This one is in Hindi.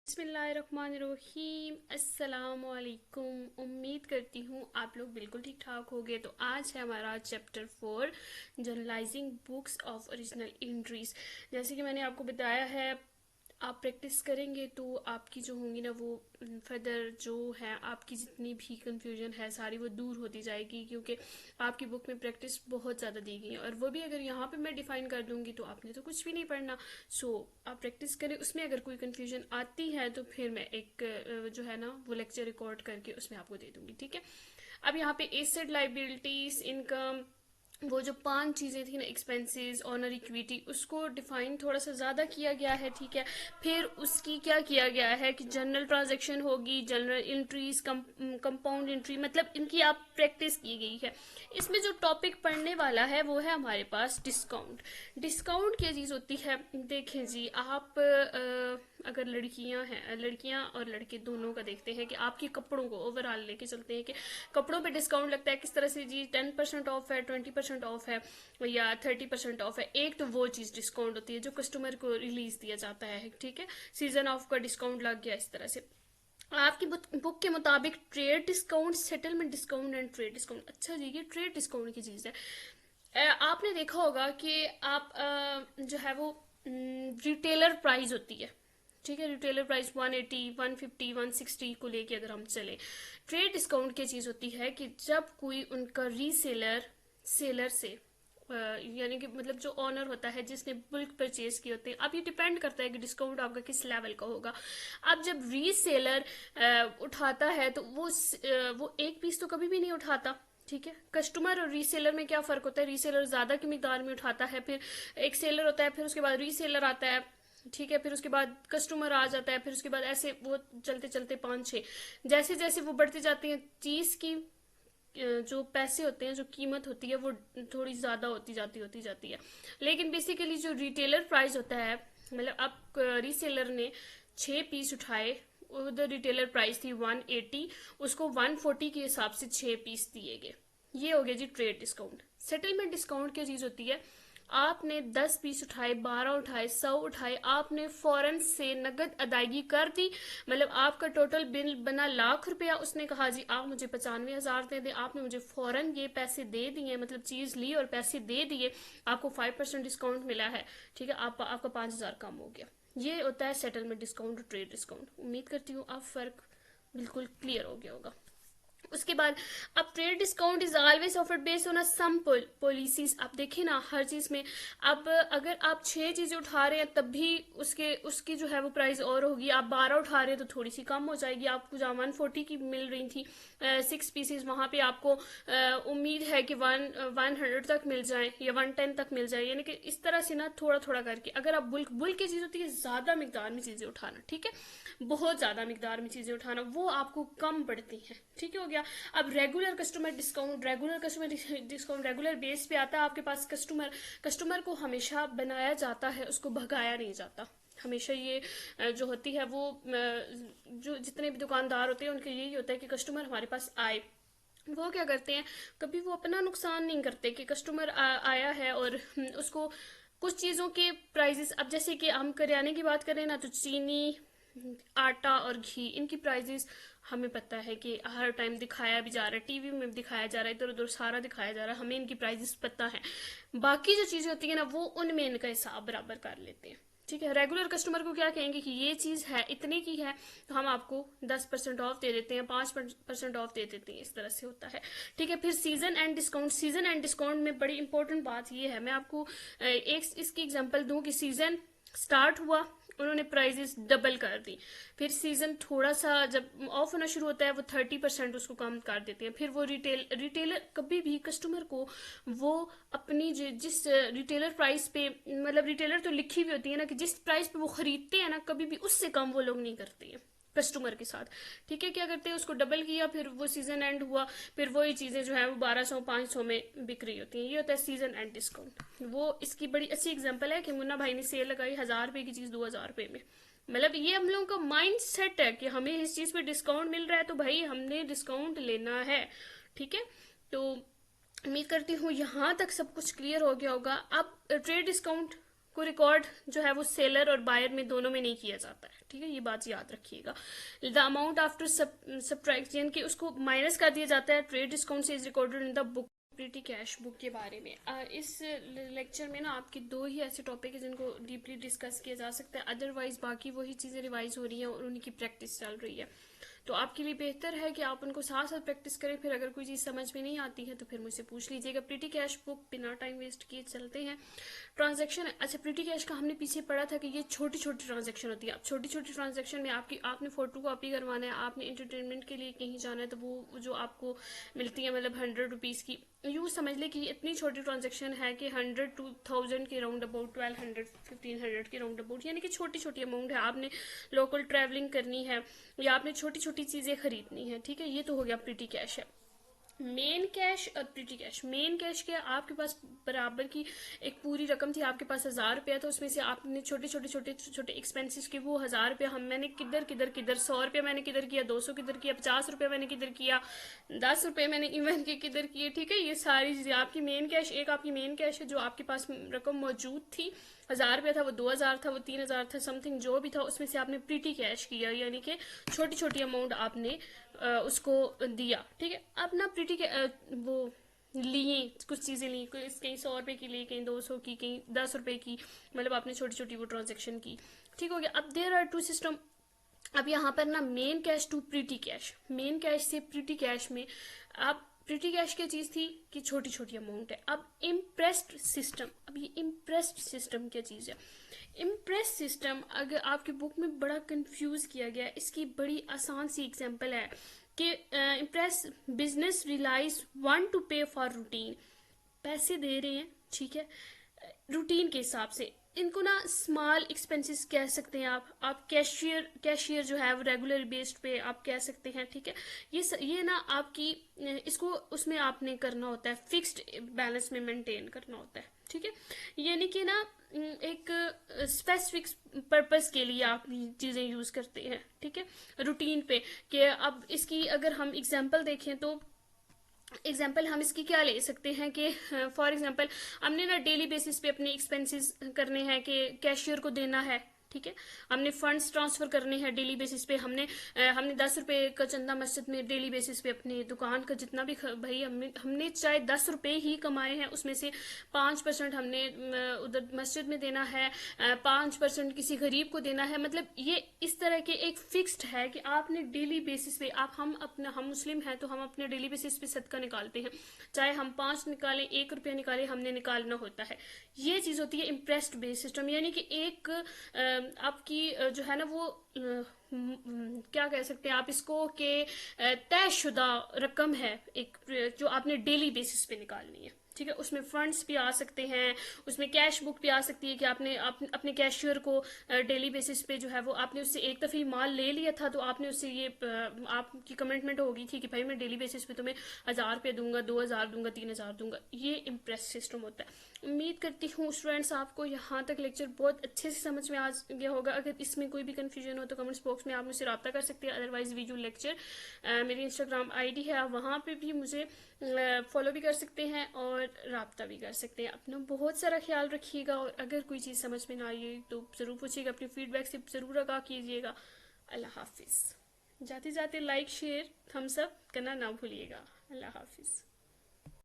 बिस्मिल्लाहिर्रहमानिर्रहीम अस्सलामुअलैकुम। उम्मीद करती हूँ आप लोग बिल्कुल ठीक ठाक होंगे। तो आज है हमारा chapter 4 journalising books of original entries. जैसे कि मैंने आपको बताया है, आप प्रैक्टिस करेंगे तो आपकी जो होंगी ना वो फर्दर जो है आपकी जितनी भी कंफ्यूजन है सारी वो दूर होती जाएगी, क्योंकि आपकी बुक में प्रैक्टिस बहुत ज़्यादा दी गई है। और वो भी अगर यहाँ पे मैं डिफाइन कर दूंगी तो आपने तो कुछ भी नहीं पढ़ना। सो आप प्रैक्टिस करें, उसमें अगर कोई कंफ्यूजन आती है तो फिर मैं एक जो है ना वो लेक्चर रिकॉर्ड करके उसमें आपको दे दूंगी, ठीक है। अब यहाँ पे एसेट, लाइबिलिटीज, इनकम, वो जो 5 चीज़ें थी ना, एक्सपेंसेस, ऑनर, इक्विटी, उसको डिफाइन थोड़ा सा ज़्यादा किया गया है, ठीक है। फिर उसकी क्या किया गया है कि जनरल ट्रांजैक्शन होगी, जनरल एंट्रीज, कंपाउंड एंट्री, मतलब इनकी आप प्रैक्टिस की गई है। इसमें जो टॉपिक पढ़ने वाला है वो है हमारे पास डिस्काउंट। डिस्काउंट क्या चीज़ होती है, देखें जी, आप अगर लड़कियां और लड़के दोनों का देखते हैं कि आपके कपड़ों को ओवरऑल लेके चलते हैं कि कपड़ों पे डिस्काउंट लगता है किस तरह से जी, 10% ऑफ है, 20% ऑफ है या 30% ऑफ है। एक तो वो चीज़ डिस्काउंट होती है जो कस्टमर को रिलीज दिया जाता है, ठीक है। सीजन ऑफ का डिस्काउंट लग गया, इस तरह से। आपकी बुक के मुताबिक trade discount, settlement discount and trade discount. अच्छा जी, ये ट्रेड डिस्काउंट की चीज़ है। आपने देखा होगा कि आप जो है वो रिटेलर प्राइस होती है, ठीक है। रिटेलर प्राइस 180, 150, 160 को लेके अगर हम चले। ट्रेड डिस्काउंट की चीज़ होती है कि जब कोई उनका रीसेलर सेलर से यानी कि मतलब जो ऑनर होता है जिसने बुल्क परचेज किए होते हैं, अब ये डिपेंड करता है कि डिस्काउंट आपका किस लेवल का होगा। अब जब रीसेलर उठाता है तो वो एक पीस तो कभी भी नहीं उठाता, ठीक है। कस्टमर और रीसेलर में क्या फर्क होता है, रीसेलर ज्यादा की मिकदार में उठाता है, फिर एक सेलर होता है, फिर उसके बाद रीसेलर आता है, ठीक है, फिर उसके बाद कस्टमर आ जाता है, फिर उसके बाद ऐसे वो चलते चलते 5-6 जैसे जैसे वो बढ़ती जाती है चीज की जो पैसे होते हैं, जो कीमत होती है वो थोड़ी ज़्यादा होती जाती है। लेकिन बेसिकली जो रिटेलर प्राइस होता है, मतलब आप रीसेलर ने 6 पीस उठाए, उधर रिटेलर प्राइस थी 180, उसको 140 के हिसाब से 6 पीस दिए गए। ये हो गया जी ट्रेड डिस्काउंट। सेटलमेंट डिस्काउंट क्या चीज़ होती है, आपने 10 पीस उठाए, 12 उठाए, 100 उठाए, आपने फौरन से नगद अदायगी कर दी। मतलब आपका टोटल बिल बना ₹1,00,000, उसने कहा जी आप मुझे 95,000 दे दें, आपने मुझे फौरन ये पैसे दे दिए, मतलब चीज़ ली और पैसे दे दिए, आपको 5% डिस्काउंट मिला है, ठीक है, आपका 5,000 कम हो गया। ये होता है सेटलमेंट डिस्काउंट और ट्रेड डिस्काउंट। उम्मीद करती हूँ आप फर्क बिल्कुल क्लियर हो गया होगा। उसके बाद अब trade discount is always offered based on some policies. आप देखें ना हर चीज में, अब अगर आप 6 चीजें उठा रहे हैं तब भी उसकी जो है वो प्राइस और होगी। आप 12 उठा रहे हैं तो थोड़ी सी कम हो जाएगी। आपको जहाँ 140 की मिल रही थी 6 पीसेज, वहां पे आपको उम्मीद है कि 100 तक मिल जाए या 110 तक मिल जाए। यानी कि इस तरह से ना थोड़ा थोड़ा करके, अगर आप बुल्क बुल्क की चीज होती है ज्यादा मिकदार में चीजें उठाना, ठीक है, बहुत ज्यादा मिकदार में चीजें उठाना, वो आपको कम पड़ती है, ठीक है, हो गया। अब regular customer discount, regular base पे आता है आपके पास। कस्टमर को हमेशा बनाया जाता है, उसको भगाया नहीं जाता। हमेशा ये जो होती है वो जो जितने भी दुकानदार होते हैं उनके यही होता है कि कस्टमर हमारे पास आए। वो क्या करते हैं, कभी वो अपना नुकसान नहीं करते कि कस्टमर आया है और उसको कुछ चीज़ों के प्राइजेस, अब जैसे कि हम करियाने की बात करें ना, तो चीनी, आटा और घी, इनकी प्राइजेस हमें पता है कि हर टाइम दिखाया भी जा रहा है, टीवी में भी दिखाया जा रहा है, इधर उधर सारा दिखाया जा रहा है, हमें इनकी प्राइजेस पता है। बाकी जो चीज़ें होती है ना वो उनमें इनका हिसाब बराबर कर लेते हैं, ठीक है। रेगुलर कस्टमर को क्या कहेंगे कि ये चीज़ है इतने की है तो हम आपको 10% ऑफ दे देते हैं, 5% ऑफ दे देते हैं, इस तरह से होता है, ठीक है। फिर season and discount. Season and discount में बड़ी इंपॉर्टेंट बात ये है, मैं आपको एक इसकी एग्जांपल दूं कि सीजन स्टार्ट हुआ, उन्होंने प्राइजेस डबल कर दी, फिर सीजन थोड़ा सा जब ऑफ होना शुरू होता है वो 30% उसको कम कर देते हैं। फिर वो रिटेलर कभी भी कस्टमर को वो अपनी जिस रिटेलर प्राइस पे, मतलब रिटेलर तो लिखी हुई होती है ना कि जिस प्राइस पे वो खरीदते हैं ना, कभी भी उससे कम वो लोग नहीं करते हैं कस्टमर के साथ, ठीक है। क्या करते हैं, उसको डबल किया, फिर वो सीजन एंड हुआ, फिर वही चीजें जो है वो 1200-500 में बिक्री होती हैं। ये होता है सीजन एंड डिस्काउंट। वो इसकी बड़ी अच्छी एग्जांपल है कि मुन्ना भाई ने सेल लगाई 1,000 रुपए की चीज 2,000 रुपए में। मतलब ये हम लोगों का माइंड सेट है कि हमें इस चीज पे डिस्काउंट मिल रहा है तो भाई हमने डिस्काउंट लेना है, ठीक है। तो उम्मीद करती हूँ यहाँ तक सब कुछ क्लियर हो गया होगा। अब ट्रेड डिस्काउंट को रिकॉर्ड जो है वो सेलर और बायर में दोनों में नहीं किया जाता है, ठीक है, ये बात याद रखिएगा। द अमाउंट आफ्टर सब्ट्रैक्शन की उसको माइनस कर दिया जाता है, ट्रेड डिस्काउंट से is recorded in the book. Pretty cash book के बारे में इस लेक्चर में ना आपके दो ही ऐसे टॉपिक है जिनको डीपली डिस्कस किया जा सकता है, अदरवाइज बाकी वही चीज़ें रिवाइज हो रही हैं और उनकी प्रैक्टिस चल रही है। तो आपके लिए बेहतर है कि आप उनको साथ साथ प्रैक्टिस करें, फिर अगर कोई चीज़ समझ में नहीं आती है तो फिर मुझसे पूछ लीजिएगा। प्रीटी कैश बुक बिना टाइम वेस्ट किए चलते हैं। ट्रांजैक्शन, अच्छा प्रीटी कैश का हमने पीछे पढ़ा था कि ये छोटी छोटी ट्रांजैक्शन होती है। अब छोटी छोटी ट्रांजैक्शन में आपने फोटो कॉपी करवाना है, आपने इंटरटेनमेंट के लिए कहीं जाना है, तो वो जो आपको मिलती है मतलब 100 रुपीज़ की, यूँ समझ ले कि इतनी छोटी ट्रांजैक्शन है कि 100 to 1000 के राउंड अबाउट, 1200 1500 के राउंड अबाउट, यानी कि छोटी छोटी अमाउंट है। आपने लोकल ट्रैवलिंग करनी है या आपने छोटी छोटी चीज़ें खरीदनी है, ठीक है, ये तो हो गया प्रीटी कैश है। मेन कैश और प्रीटी कैश, मेन कैश क्या, आपके पास बराबर की एक पूरी रकम थी, आपके पास 1000 रुपया था, उसमें से आपने छोटे छोटे छोटे छोटे एक्सपेंसेस के वो 1000 रुपया मैंने किधर किधर किधर, 100 रुपया मैंने किधर किया, 200 किधर किया, 50 रुपया मैंने किधर किया, 10 रुपये मैंने इवन के किधर किए, ठीक है, ये सारी चीज़ें आपकी मेन कैश। एक आपकी मेन कैश है जो आपके पास रकम मौजूद थी, 1000 रुपया था, वो 2000 था, वो 3000 था, समथिंग जो भी था, उसमें से आपने प्रीटी कैश किया, यानी कि छोटी छोटी अमाउंट आपने उसको दिया, ठीक है। अब ना प्रीटी के वो लिए कुछ चीज़ें ली, कहीं 100 रुपये की ली, कहीं 200 की, कहीं 10 रुपये की, मतलब आपने छोटी छोटी वो ट्रांजेक्शन की, ठीक हो गया। अब देयर आर टू सिस्टम। अब यहाँ पर ना main cash to pretty cash, main cash से प्रीटी कैश में आप, प्रीटी कैश क्या चीज़ थी कि छोटी छोटी अमाउंट है। अब इम्प्रेस्ड सिस्टम, अब ये इम्प्रेस्ड सिस्टम क्या चीज़ है। इम्प्रेस सिस्टम अगर आपकी बुक में बड़ा कंफ्यूज किया गया, इसकी बड़ी आसान सी एग्जांपल है कि impress business relies one to pay for routine, पैसे दे रहे हैं, ठीक है, रूटीन के हिसाब से, इनको ना स्मॉल एक्सपेंसेस कह सकते हैं आप कैशियर जो है वो रेगुलर बेस्ड पे आप कह सकते हैं, ठीक है। ये ना आपकी इसको उसमें आपने करना होता है, फिक्स्ड बैलेंस में मेंटेन करना होता है, ठीक है, यानी कि ना एक स्पेसिफिक पर्पस के लिए आप चीज़ें यूज़ करते हैं, ठीक है, रूटीन पे। कि अब इसकी अगर हम एग्जांपल देखें तो एग्जाम्पल हम इसकी क्या ले सकते हैं कि फॉर एग्जाम्पल हमने ना डेली बेसिस पे अपने एक्सपेंसेस करने हैं कि कैशियर को देना है, ठीक है, हमने फंड्स ट्रांसफर करने हैं डेली बेसिस पे, हमने 10 रुपए का चंदा मस्जिद में डेली बेसिस पे अपनी दुकान का जितना भी भाई हमने चाहे 10 रुपए ही कमाए हैं, उसमें से 5% हमने उधर मस्जिद में देना है, 5% किसी गरीब को देना है, मतलब ये इस तरह के एक फिक्स्ड है कि आपने डेली बेसिस पे हम मुस्लिम हैं तो हम अपने डेली बेसिस पे सदका निकालते हैं, चाहे हम 5 निकालें, 1 रुपया निकालें, हमने निकालना होता है। ये चीज़ होती है इम्प्रेस्ड बेस सिस्टम, यानी कि एक आपकी जो है ना वो क्या कह सकते हैं आप इसको कि तयशुदा रकम है एक, जो आपने डेली बेसिस पे निकालनी है, ठीक है। उसमें फंड्स भी आ सकते हैं, उसमें कैश बुक भी आ सकती है कि आपने अपने कैशियर को डेली बेसिस पे जो है वो आपने उससे एक दफ़े माल ले लिया था, तो आपने उससे ये आपकी कमिटमेंट होगी थी कि भाई मैं डेली बेसिस पे तुम्हें 1000 रुपये दूंगा, 2000 दूंगा, 3000 दूंगा, ये इम्प्रेस सिस्टम होता है। उम्मीद करती हूँ स्टूडेंट्स आपको यहाँ तक लेक्चर बहुत अच्छे से समझ में आ गया होगा। अगर इसमें कोई भी कन्फ्यूजन हो तो कमेंट्स बॉक्स में आप मुझसे रब्ता कर सकते हैं, अदरवाइज विजुअल लेक्चर मेरी इंस्टाग्राम आईडी है, आप वहाँ पे भी मुझे फॉलो भी कर सकते हैं और रब्ता भी कर सकते हैं। अपना बहुत सारा ख्याल रखिएगा और अगर कोई चीज़ समझ में ना आई तो ज़रूर पूछिएगा, अपनी फीडबैक से ज़रूर आगाह कीजिएगा। अल्लाह हाफिज़। जाते जाते लाइक शेयर थम्स अप करना ना भूलिएगा। अल्लाह हाफिज़।